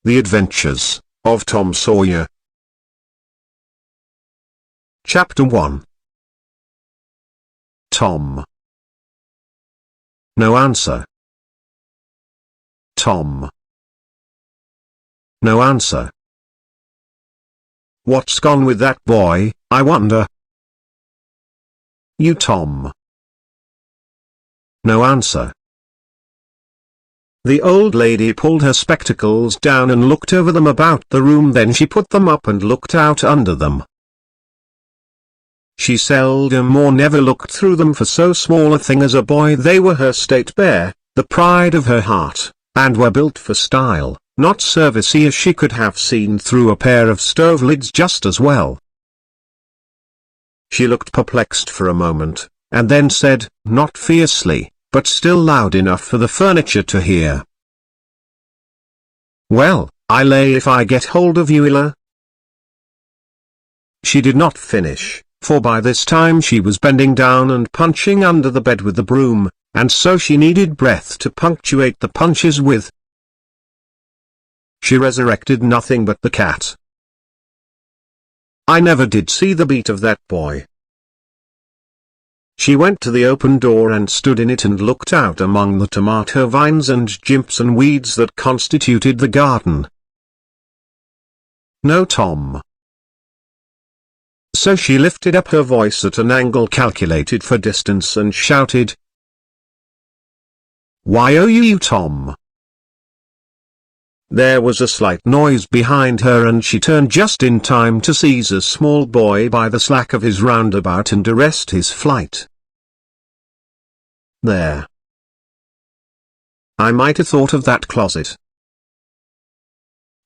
The Adventures of Tom Sawyer. Chapter 1. Tom. No answer. Tom. No answer. What's gone with that boy, I wonder? You, Tom. No answer. The old lady pulled her spectacles down and looked over them about the room, then she put them up and looked out under them. She seldom or never looked through them for so small a thing as a boy. They were her state bear, the pride of her heart, and were built for style, not servicey, as she could have seen through a pair of stove lids just as well. She looked perplexed for a moment, and then said, not fiercely, but still loud enough for the furniture to hear, "Well, I lay if I get hold of you, Ella." She did not finish, for by this time she was bending down and punching under the bed with the broom, and so she needed breath to punctuate the punches with. She resurrected nothing but the cat. I never did see the beat of that boy. She went to the open door and stood in it and looked out among the tomato vines and Jimson weeds that constituted the garden. No Tom. So she lifted up her voice at an angle calculated for distance and shouted, "Why, oh you Tom!" There was a slight noise behind her, and she turned just in time to seize a small boy by the slack of his roundabout and arrest his flight. There. I might have thought of that closet.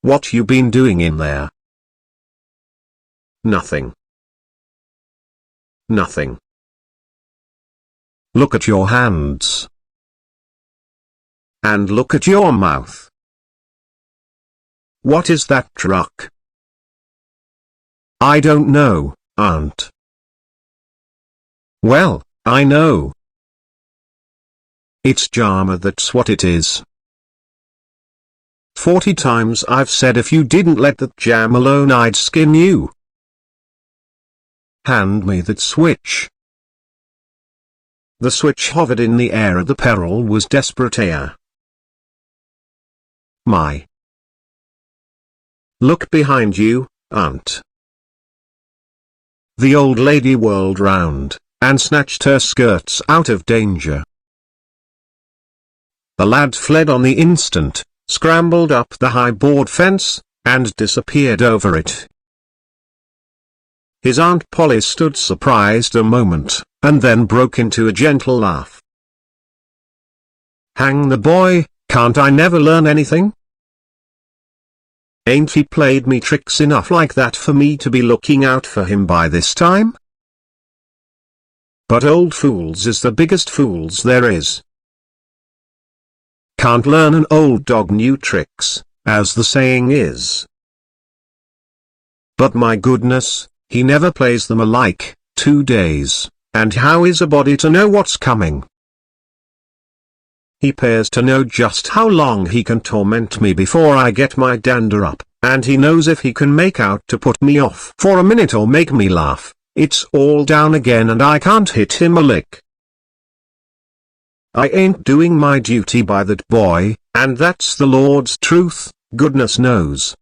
What you been doing in there? Nothing. Nothing. Look at your hands. And look at your mouth. What is that truck? I don't know, Aunt. Well, I know. It's Jama, that's what it is. 40 times I've said if you didn't let that jam alone I'd skin you. Hand me that switch. The switch hovered in the air, the peril was desperate air. My. Look behind you, Aunt. The old lady whirled round, and snatched her skirts out of danger. The lad fled on the instant, scrambled up the high board fence, and disappeared over it. His Aunt Polly stood surprised a moment, and then broke into a gentle laugh. Hang the boy, can't I never learn anything? Ain't he played me tricks enough like that for me to be looking out for him by this time? But old fools is the biggest fools there is. Can't learn an old dog new tricks, as the saying is. But my goodness, he never plays them alike, 2 days, and how is a body to know what's coming? He pays to know just how long he can torment me before I get my dander up, and he knows if he can make out to put me off for a minute or make me laugh, it's all down again and I can't hit him a lick. I ain't doing my duty by that boy, and that's the Lord's truth, goodness knows.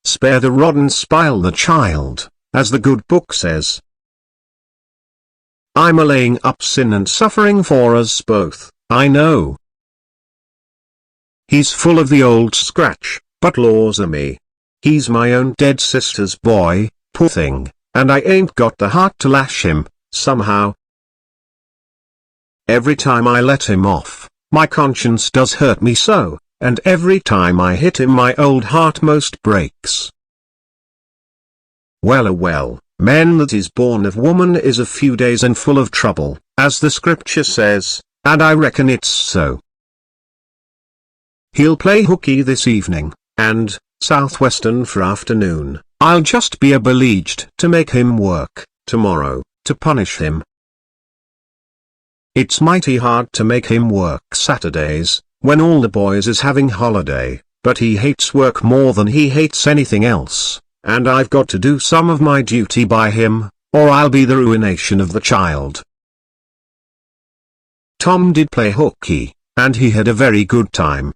Spare the rod and spile the child, as the good book says. I'm a-laying up sin and suffering for us both, I know. He's full of the old scratch, but laws a me. He's my own dead sister's boy, poor thing, and I ain't got the heart to lash him, somehow. Every time I let him off, my conscience does hurt me so, and every time I hit him my old heart most breaks. Well a well. Man that is born of woman is a few days and full of trouble, as the scripture says, and I reckon it's so. He'll play hooky this evening, and, southwestern for afternoon. I'll just be obliged to make him work, tomorrow, to punish him. It's mighty hard to make him work Saturdays, when all the boys is having holiday, but he hates work more than he hates anything else, and I've got to do some of my duty by him, or I'll be the ruination of the child. Tom did play hooky, and he had a very good time.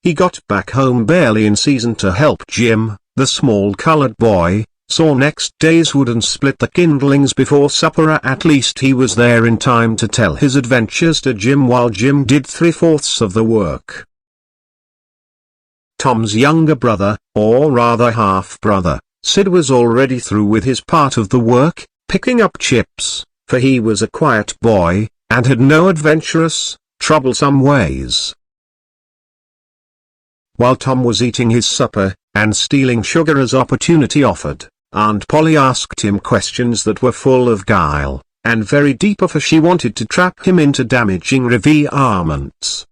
He got back home barely in season to help Jim, the small colored boy, saw next day's wood and split the kindlings before supper. At least he was there in time to tell his adventures to Jim while Jim did 3/4 of the work. Tom's younger brother, or rather half-brother, Sid, was already through with his part of the work, picking up chips, for he was a quiet boy, and had no adventurous, troublesome ways. While Tom was eating his supper, and stealing sugar as opportunity offered, Aunt Polly asked him questions that were full of guile, and very deep, for she wanted to trap him into damaging revirements.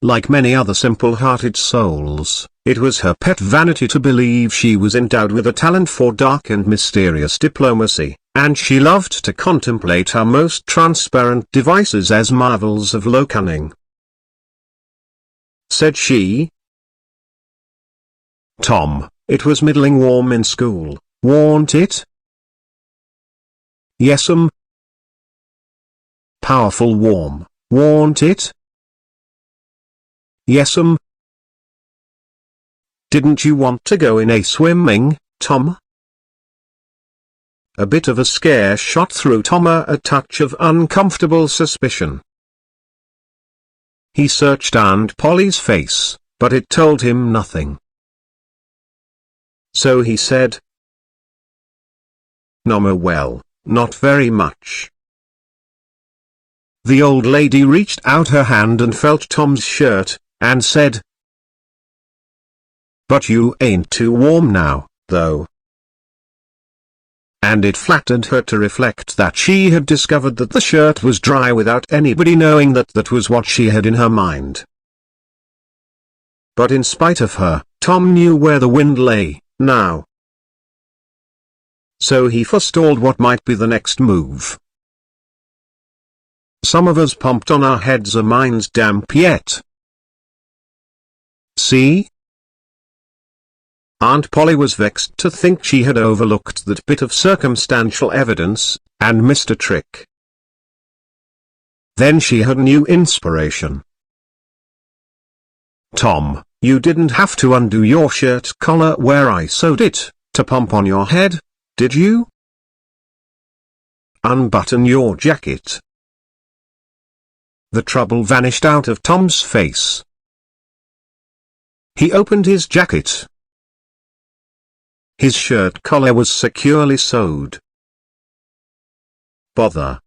Like many other simple-hearted souls, it was her pet vanity to believe she was endowed with a talent for dark and mysterious diplomacy, and she loved to contemplate her most transparent devices as marvels of low cunning. Said she, "Tom, it was middling warm in school, warn't it?" "Yes'm." "Powerful warm, warn't it?" "Yes'm." "Didn't you want to go in a swimming, Tom?" A bit of a scare shot through Tom, a touch of uncomfortable suspicion. He searched Aunt Polly's face, but it told him nothing. So he said, "No, well, not very much." The old lady reached out her hand and felt Tom's shirt, and said, "But you ain't too warm now, though." And it flattered her to reflect that she had discovered that the shirt was dry without anybody knowing that that was what she had in her mind. But in spite of her, Tom knew where the wind lay, now. So he forestalled what might be the next move. "Some of us pumped on our heads are minds damp yet. See?" Aunt Polly was vexed to think she had overlooked that bit of circumstantial evidence, and missed a trick. Then she had new inspiration. "Tom, you didn't have to undo your shirt collar where I sewed it, to pump on your head, did you? Unbutton your jacket." The trouble vanished out of Tom's face. He opened his jacket. His shirt collar was securely sewed. "Bother."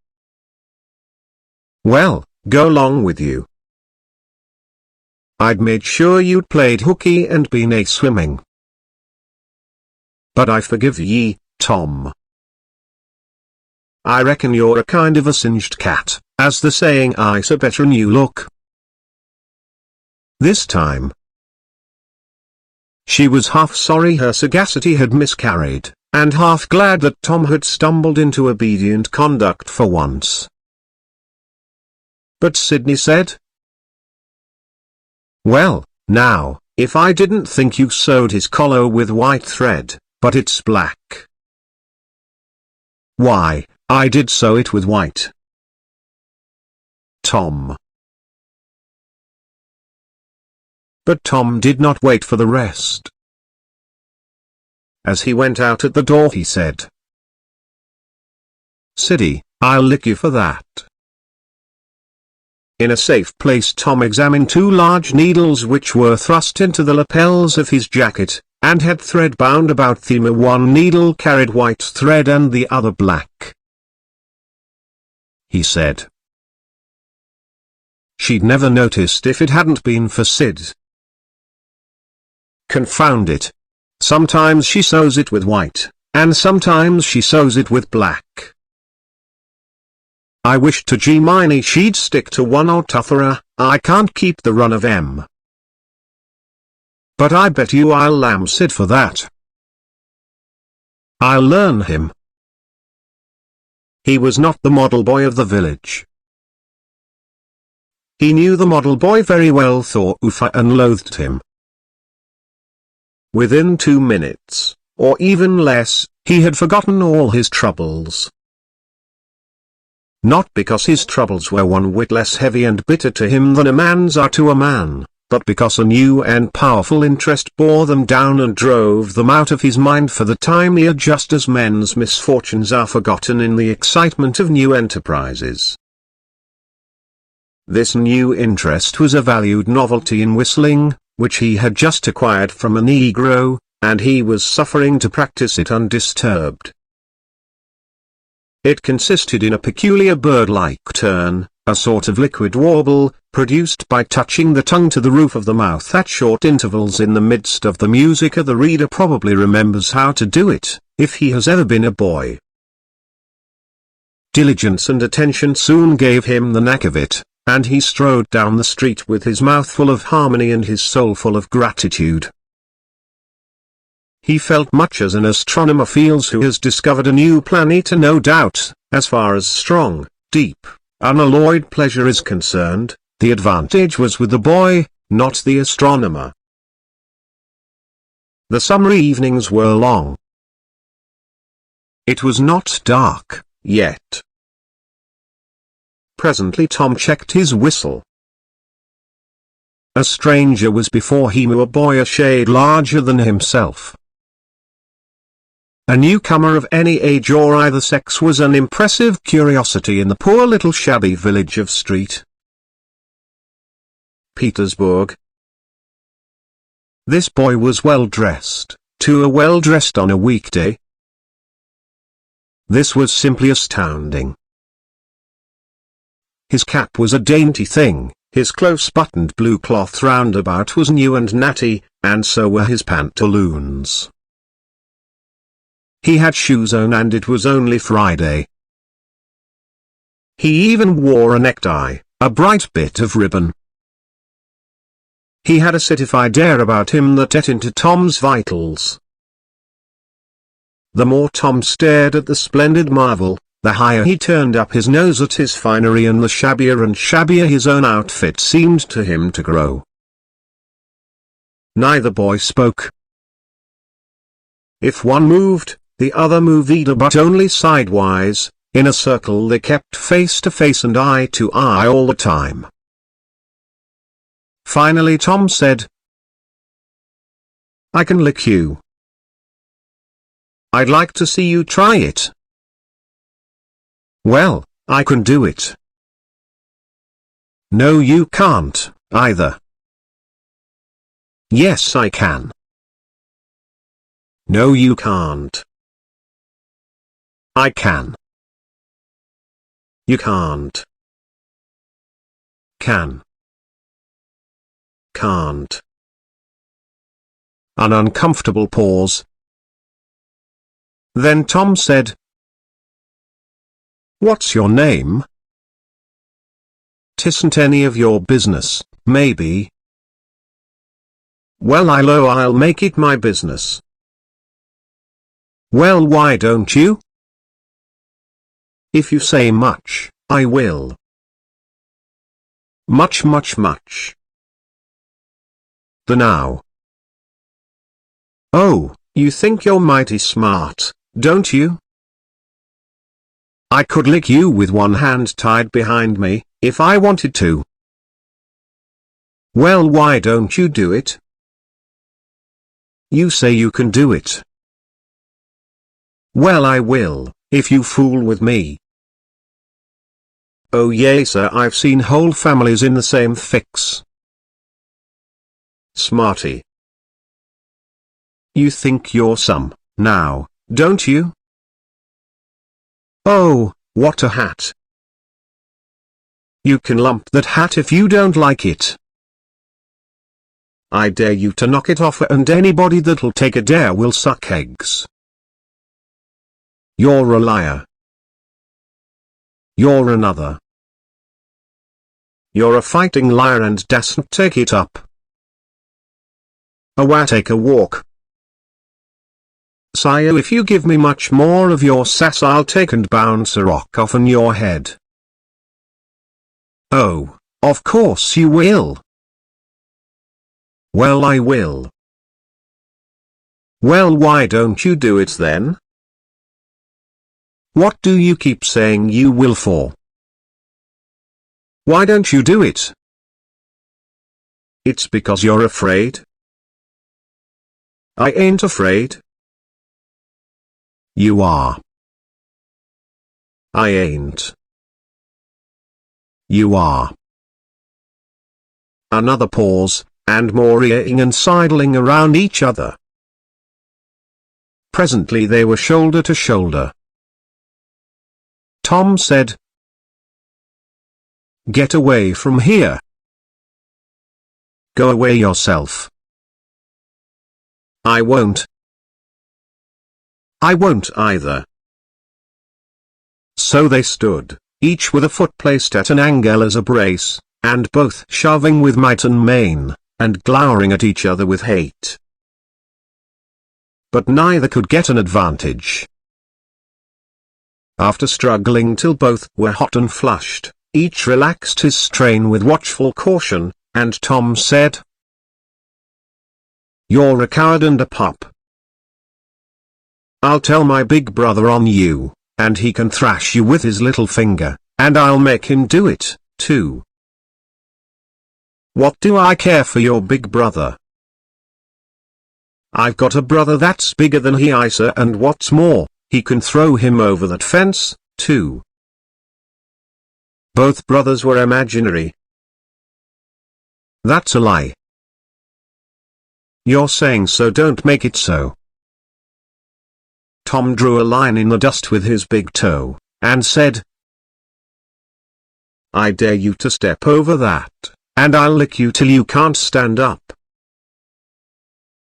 "Well, go along with you. I'd made sure you'd played hooky and been a swimming. But I forgive ye, Tom. I reckon you're a kind of a singed cat, as the saying I's a better'n you look." This time, she was half sorry her sagacity had miscarried, and half glad that Tom had stumbled into obedient conduct for once. But Sydney said, "Well, now, if I didn't think you sewed his collar with white thread, but it's black." "Why, I did sew it with white, Tom." But Tom did not wait for the rest. As he went out at the door he said, "Siddy, I'll lick you for that." In a safe place Tom examined two large needles which were thrust into the lapels of his jacket, and had thread bound about them. One needle carried white thread and the other black. He said she'd never noticed if it hadn't been for Sid. Confound it. Sometimes she sews it with white, and sometimes she sews it with black. I wish to G-Miney she'd stick to one or t'other. I can't keep the run of 'em. But I bet you I'll lamb Sid for that. I'll learn him. He was not the model boy of the village. He knew the model boy very well, thought Ufa, and loathed him. Within 2 minutes, or even less, he had forgotten all his troubles. Not because his troubles were one whit less heavy and bitter to him than a man's are to a man, but because a new and powerful interest bore them down and drove them out of his mind for the time being, just as men's misfortunes are forgotten in the excitement of new enterprises. This new interest was a valued novelty in whistling, which he had just acquired from a Negro, and he was suffering to practice it undisturbed. It consisted in a peculiar bird-like turn, a sort of liquid warble, produced by touching the tongue to the roof of the mouth at short intervals in the midst of the music. The reader probably remembers how to do it, if he has ever been a boy. Diligence and attention soon gave him the knack of it, and he strode down the street with his mouth full of harmony and his soul full of gratitude. He felt much as an astronomer feels who has discovered a new planet, and no doubt, as far as strong, deep, unalloyed pleasure is concerned, the advantage was with the boy, not the astronomer. The summer evenings were long. It was not dark, yet. Presently Tom checked his whistle. A stranger was before him, a boy a shade larger than himself. A newcomer of any age or either sex was an impressive curiosity in the poor little shabby village of St. Petersburg. This boy was well dressed, too well dressed on a weekday. This was simply astounding. His cap was a dainty thing, his close-buttoned blue cloth roundabout was new and natty, and so were his pantaloons. He had shoes on, and it was only Friday. He even wore a necktie, a bright bit of ribbon. He had a citified air about him that ate into Tom's vitals. The more Tom stared at the splendid marvel, the higher he turned up his nose at his finery, and the shabbier and shabbier his own outfit seemed to him to grow. Neither boy spoke. If one moved, the other moved either, but only sidewise. In a circle they kept face to face and eye to eye all the time. Finally Tom said, "I can lick you. I'd like to see you try it." "Well, I can do it." "No, you can't, either." "Yes, I can." "No, you can't." "I can." "You can't." "Can." "Can't." An uncomfortable pause. Then Tom said, "What's your name?" "'Tisn't any of your business, maybe." "Well, I'll make it my business." "Well, why don't you?" "If you say much, I will." "Much, much, much." "The now." "Oh, you think you're mighty smart, don't you?" "I could lick you with one hand tied behind me, if I wanted to." "Well, why don't you do it?" "You say you can do it." "Well, I will, if you fool with me." "Oh yes, sir, I've seen whole families in the same fix." "Smarty." "You think you're some, now, don't you?" "Oh, what a hat." "You can lump that hat if you don't like it." "I dare you to knock it off, and anybody that'll take a dare will suck eggs." "You're a liar." "You're another." "You're a fighting liar and dasn't take it up." Take a walk." "Sire, if you give me much more of your sass, I'll take and bounce a rock off on your head." "Oh, Of course you will. Well, I will. Well, why don't you do it then? What do you keep saying you will for? Why don't you do it? It's because you're afraid. I ain't afraid. You are. I ain't. You are. Another pause, and more eating and sidling around each other. Presently they were shoulder to shoulder. Tom said, "Get away from here. Go away yourself." "I won't." "I won't either." So they stood, each with a foot placed at an angle as a brace, and both shoving with might and main, and glowering at each other with hate. But neither could get an advantage. After struggling till both were hot and flushed, each relaxed his strain with watchful caution, and Tom said, "You're a coward and a pup. I'll tell my big brother on you, and he can thrash you with his little finger, and I'll make him do it, too." "What do I care for your big brother? I've got a brother that's bigger than he is, and what's more, he can throw him over that fence, too." Both brothers were imaginary. "That's a lie." "You're saying so, don't make it so." Tom drew a line in the dust with his big toe, and said, "I dare you to step over that, and I'll lick you till you can't stand up.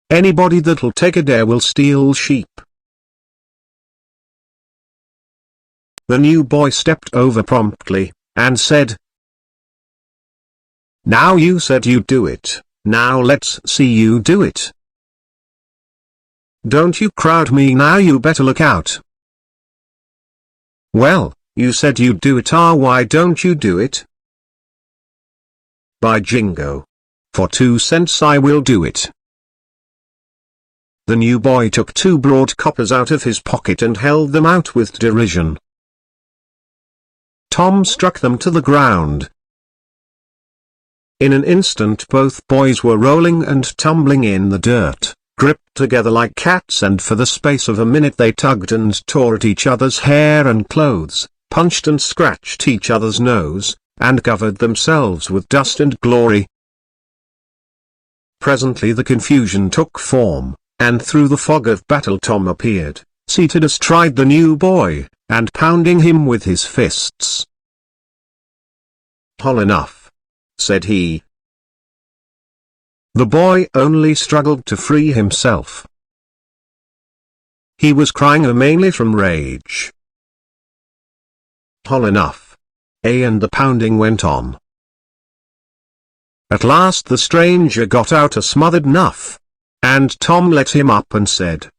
Anybody that'll take a dare will steal sheep." The new boy stepped over promptly, and said, "Now you said you'd do it, now let's see you do it. Don't you crowd me now, you better look out." "Well, you said you'd do it, why don't you do it?" "By jingo. For 2 cents I will do it." The new boy took 2 broad coppers out of his pocket and held them out with derision. Tom struck them to the ground. In an instant both boys were rolling and tumbling in the dirt, gripped together like cats, and for the space of a minute they tugged and tore at each other's hair and clothes, punched and scratched each other's nose, and covered themselves with dust and glory. Presently the confusion took form, and through the fog of battle Tom appeared, seated astride the new boy, and pounding him with his fists. "Hol enough," said he. The boy only struggled to free himself. He was crying mainly from rage. "Hol enough." And the pounding went on. At last the stranger got out a smothered "nuff," and Tom let him up and said,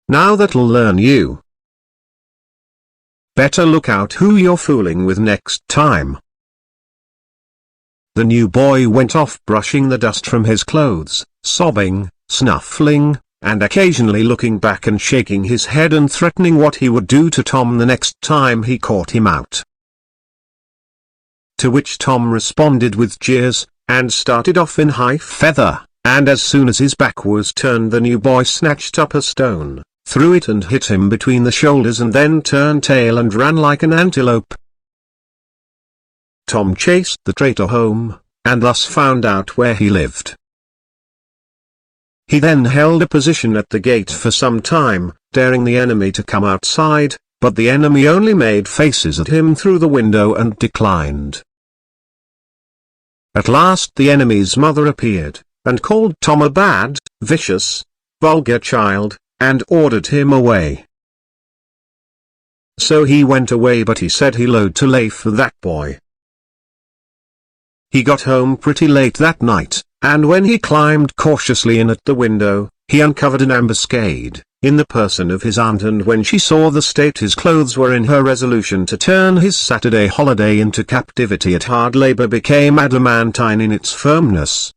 "Now that'll learn you. Better look out who you're fooling with next time." The new boy went off brushing the dust from his clothes, sobbing, snuffling, and occasionally looking back and shaking his head and threatening what he would do to Tom the next time he caught him out. To which Tom responded with jeers, and started off in high feather, and as soon as his back was turned the new boy snatched up a stone, threw it and hit him between the shoulders, and then turned tail and ran like an antelope. Tom chased the traitor home, and thus found out where he lived. He then held a position at the gate for some time, daring the enemy to come outside, but the enemy only made faces at him through the window and declined. At last the enemy's mother appeared, and called Tom a bad, vicious, vulgar child, and ordered him away. So he went away, but he said he load to lay for that boy. He got home pretty late that night, and when he climbed cautiously in at the window, he uncovered an ambuscade, in the person of his aunt, and when she saw the state his clothes were in, her resolution to turn his Saturday holiday into captivity at hard labor became adamantine in its firmness.